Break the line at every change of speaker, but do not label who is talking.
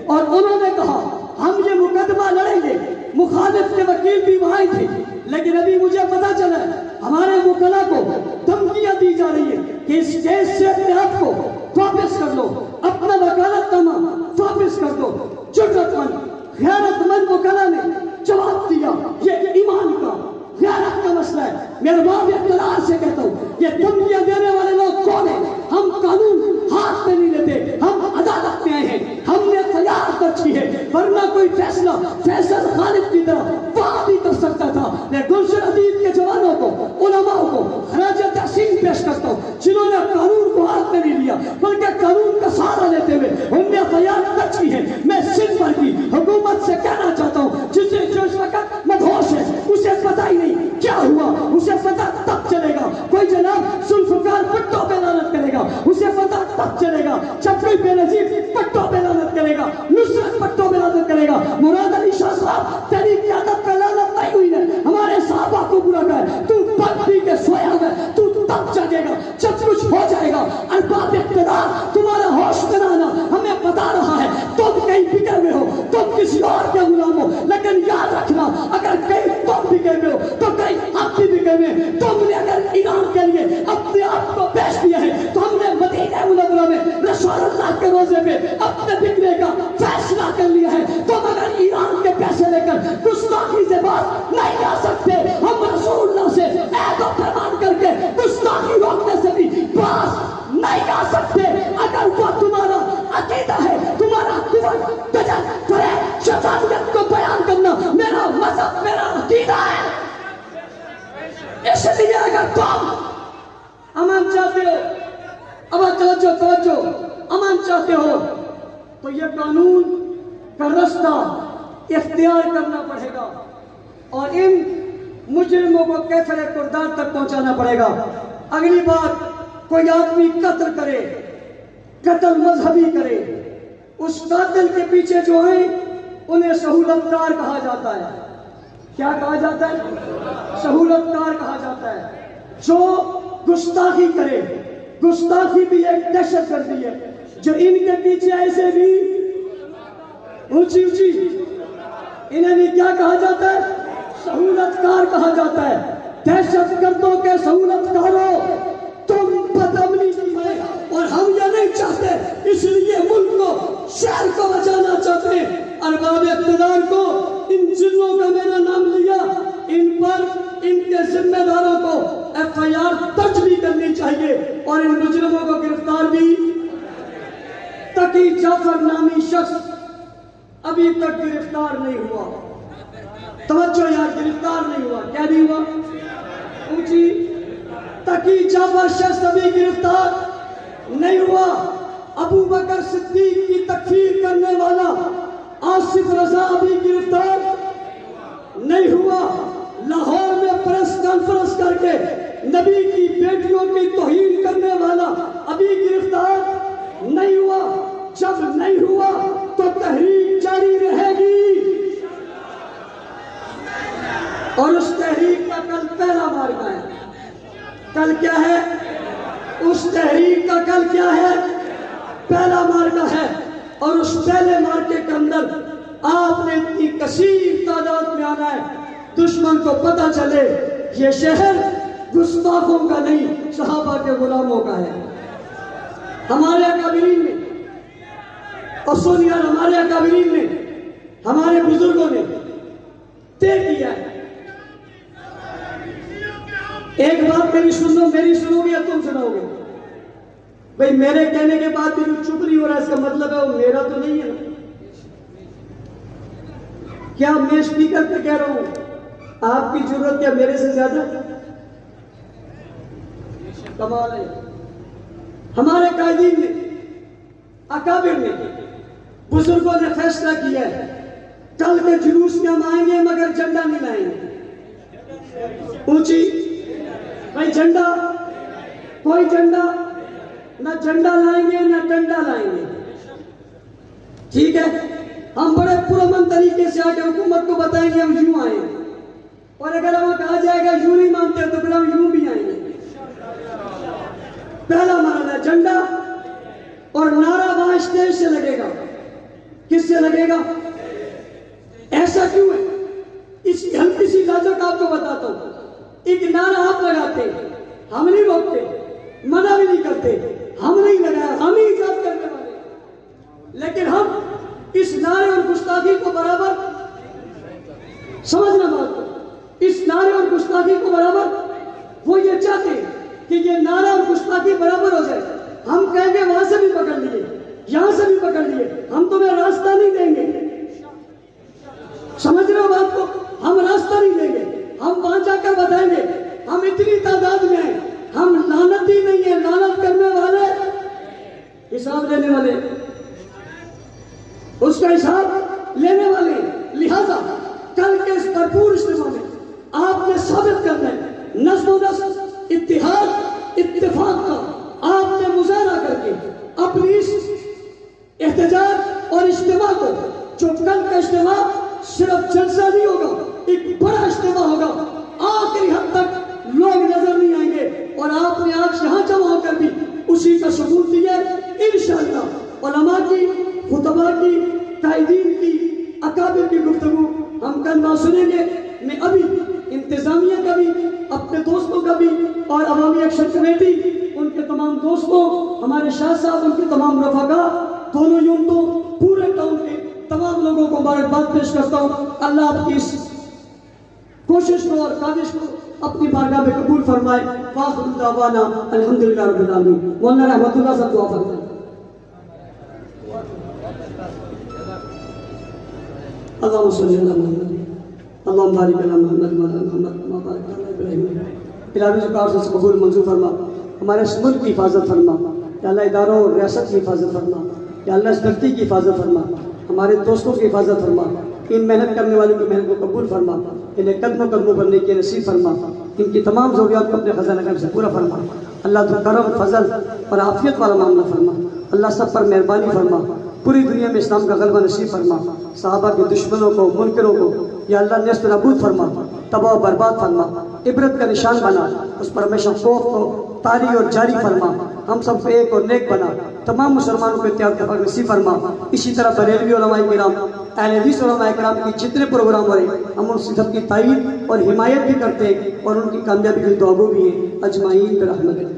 और उन्होंने कहा हम ये मुकदमा लड़ेंगे। मुखालिफ के वकील भी वहां थे, लेकिन अभी मुझे पता चला हमारे मुकल्ला को धमकियां दी जा रही है कि इस केस से अपने आप को वापस कर लो, अपना वकालतनामा वापस कर दो। जुर्रतमंद गैरतमंद मुकल्ला ने जवाब दिया, ये ईमान का गैरत का मसला है। मेरे बाप इख्तियार से कहता हूँ, ये धमकियां देने वाले लोग कौन है? हम कानून हाथ में नहीं लेते, हम अदालत में आए हैं, हमने तैयार दर्ज की है, वरना कोई फैसला फैसल खालिद की तरह वहां भी कर सकता था। मैं गुलशन अदीब के जवानों को, उलमाओं को खराज तहसीन पेश करता हूँ, जिन्होंने कानून को हाथ में नहीं लिया बल्कि कानून का सहारा लेते हुए उनने तैयार दर्ज की है। मैं सिंध भर की हुकूमत से कहना चाहता हूँ, जिसे जो इस वक्त मदहोश है उसे पता ही नहीं क्या हुआ, उसे पता तब चलेगा। कोई जनाब जुल्फकार पट्टों पे लानत करेगा, उसे पता तब चलेगा जब कोई बेनजीर पट्टों पे लानत करेगा, नुसरत पट्टों पे लानत करेगा। मुराद अली शाह साहब, तेरी क़यादत पे लानत नहीं हुई है, हमारे साहबा को बुरा कर, तू पग पी के सोया हुआ, तू तब जागेगा जब कुछ हो जाएगा। अरबाब इक़्तिदार तुम्हारा होश बनाना हमें बता रहा है, तुम कहीं बिके हुए हो, तुम किसी और के गुलाम हो, लेकिन याद रखना अगर कहीं तुम बिके हुए हो तो कहीं हम भी बिके हुए। तुमने अगर ईरान के लिए अपने आप को बेच दिया है तो हमने मदीना मुनव्वरा में रसूलुल्लाह के रोजे पे अपने बिकने का फैसला कर लिया है। तुम अगर ईरान के पैसे लेकर गुस्ताखी से बात नहीं कर सकते, हम रसूलुल्लाह से ऐद और फरमान करके गुस्ताखी रोकने से भी बात नहीं कर सकते। अगर वो तुम्हारा अकीदा है, तुम्हारा कुफ्र, गजब, फरेब, शैतानियत को बयान करना मेरा मजहब, मेरा अकीदा है, इसलिए अगर तुम अमन चाहते हो, अब तवज्जो अमन चाहते हो तो ये कानून का रास्ता इख्तियार करना पड़ेगा और इन मुजरिमों को कैफरे कुर्दार तक पहुंचाना पड़ेगा। अगली बात, कोई आदमी कत्ल करे, कत्ल मजहबी करे, उस कातिल के पीछे जो है उन्हें सहूलतकार कहा जाता है। क्या कहा जाता है? सहूलतकार कहा जाता है। जो गुस्ताखी करे, गुस्ताखी भी एक दहशतगर्दी है। जो इनके पीछे ऐसे भी ऊंची ऊंची, इन्हें भी क्या कहा जाता है? सहूलतकार कहा जाता है। दहशतगर्दों के सहूलतकारों, तुम बदअमनी की है और हम ये नहीं चाहते, इसलिए मुल्क को, शहर को बचाना चाहते हैं। अरबाब इक़्तिदार को, इन जिन्नों का मैंने नाम लिया, इन पर इनके जिम्मेदारों को FIR दर्ज भी करनी चाहिए और इन मुजरिमों को गिरफ्तार भी। तकी जाफर नामी शख्स अभी तक गिरफ्तार नहीं हुआ। तवज्जो यार, गिरफ्तार नहीं हुआ। क्या नहीं हुआ? ऊंची तकी जाफर शख्स अभी गिरफ्तार नहीं हुआ। अबू बकर सिद्दीक की तकफीर करने वाला आसिफ रजा अभी गिरफ्तार नहीं हुआ। लाहौर में प्रेस कॉन्फ्रेंस करके नबी की बेटियों की तौहीन करने वाला अभी गिरफ्तार नहीं हुआ। जब नहीं हुआ तो तहरीक जारी रहेगी और उस तहरीक का कल पहला मार्का है। कल क्या है? उस तहरीक का कल क्या है? पहला मार्का है। और उस पहले मार्के के अंदर आपने इतनी कसीर तादाद में आना है, दुश्मन को पता चले ये शहर गुस्ताखों का नहीं, सहाबा के गुलामों का है। हमारे अकाबिरीन ने, और सोनिया, हमारे अकाबिरीन ने, हमारे बुजुर्गों ने तय किया है। एक बात मेरी सुन लो, मेरी सुनोगे या तुम सुनाओगे? भाई मेरे कहने के बाद भी जो चुप नहीं हो रहा, इसका मतलब है वो मेरा तो नहीं है ना। क्या मैं स्पीकर पे कह रहा हूं, आपकी जरूरत क्या मेरे से ज्यादा? कमाल है। हमारे कायदीन ने, अकाबिर ने, बुजुर्गों ने फैसला किया है, कल के जुलूस में हम आएंगे मगर झंडा नहीं लाएंगे। ऊंची भाई झंडा, कोई झंडा, ना झंडा लाएंगे ना डंडा लाएंगे। ठीक है, हम बड़े पुरअमन तरीके से आके हुकूमत को बताएंगे हम यूं आएंगे, और अगर हमें कहा जाएगा यूं नहीं मानते तो फिर हम यूं भी आएंगे। पहला मामला झंडा, और नारा वहां स्टेज से लगेगा किससे लगेगा? ऐसा क्यों है? इसकी हल्की सी लाजक आपको बताता हूं। एक नारा आप लगाते, हम नहीं रोकते, मना भी नहीं करते, हम नहीं लगाया, हम ही इजाद करने वाले। लेकिन हम इस नारे और गुस्ताखी को बराबर, समझना बात को, इस नारे और गुस्ताखी को बराबर, वो ये चाहते कि ये नारा और गुस्ताखी बराबर हो जाए। हम कहेंगे वहां से भी पकड़ लिए, यहां से भी पकड़ लिए, हम तुम्हें रास्ता नहीं देंगे। समझ रहे हो बात को? हम रास्ता नहीं देंगे, हम वहां जाकर बताएंगे हम इतनी तादाद में हैं, हम लानत ही नहीं है, लानत करने वाले, हिसाब लेने वाले, उसका हिसाब लेने वाले। लिहाजा कल के इस भरपूर इज्तिमा में आपने साबित करना है नज़्म-ओ-नस्र, इत्तिहाद, इत्तिफाक का आपने मुजाहरा करके अपनी इस एहतजाज और इज्तिमा को, जो कल का इज्तिमा सिर्फ जलसा नहीं होगा, एक बड़ा इज्तिमा होगा, आखिरी हद तक लोग नजर नहीं आएंगे और आपने आज यहाँ जमा होकर भी उसी का सबूत दिया। इंशाअल्लाह उलमा की, खुतबा की, कायदीन की, अकाबिर की गुफ्तगू हम कल ना सुनेंगे। मैं अभी इंतजामिया का भी, अपने दोस्तों का भी और अवामी एक्शन कमेटी, उनके तमाम दोस्तों, हमारे शाह साहब, उनके तमाम रफाका, दोनों यूनिटों, पूरे टाउन के तमाम लोगों को मुबारकबाद पेश करता हूँ। अल्लाह आपकी इस कोशिश को और काविश को अपनी बारगाह में कबूल फरमाए। वाखिर दावाना अल्हम्दुलिल्लाह रब्बिल आलमीन। मौलाना रहमतुल्लाह साहब दुआ फरमाएं। अल्लाहुम्मा सल्ली अला मुहम्मद, अल्लाहुम्मा बारिक अला मुहम्मद व अला मुहम्मद कमा बारकता अला इब्राहीम। इलाही ज़िकार से कबूल मंजूर फरमा, हमारे इस मुल्क की हिफाजत फरमा, या अल्लाह इदारों और रियासत की हिफाजत फरमा, या अल्लाह इस धरती की हिफाजत फरमा, हमारे दोस्तों की हिफाजत फरमा, इन मेहनत करने वालों की मेहनत को कबूल फरमा, इन्हें कदमों कदमों पर नेकी नसीब फरमा, इनकी तमाम ज़रूरियात को अपने खजाना करम से पूरा फरमा। अल्लाह तो करम, फजल और आफियत वाला मामला फरमा। अल्लाह सब पर मेहरबानी फरमा, पूरी दुनिया में इस्लाम का गलबा नसीब फरमा, सहाबा के दुश्मनों को, मुनकरों को या अल्लाह नेस्त नाबूद फरमा, तबाह बर्बाद फरमा, इबरत का निशान बना, उस पर हमेशा खौफ को तारी और जारी फरमा, हम सबको एक और नेक बना, तमाम मुसलमानों को इत्तेहाद का नसीब फरमा। इसी तरह बरेलवी उलमाए किराम, अहले हदीस उलमाए किराम की जितने प्रोग्राम हो रहे, हम उन सबकी तायीद और हिमायत भी करते हैं और उनकी कामयाबी की दुआ भी हैं। अजमाइन बिरहमतिक।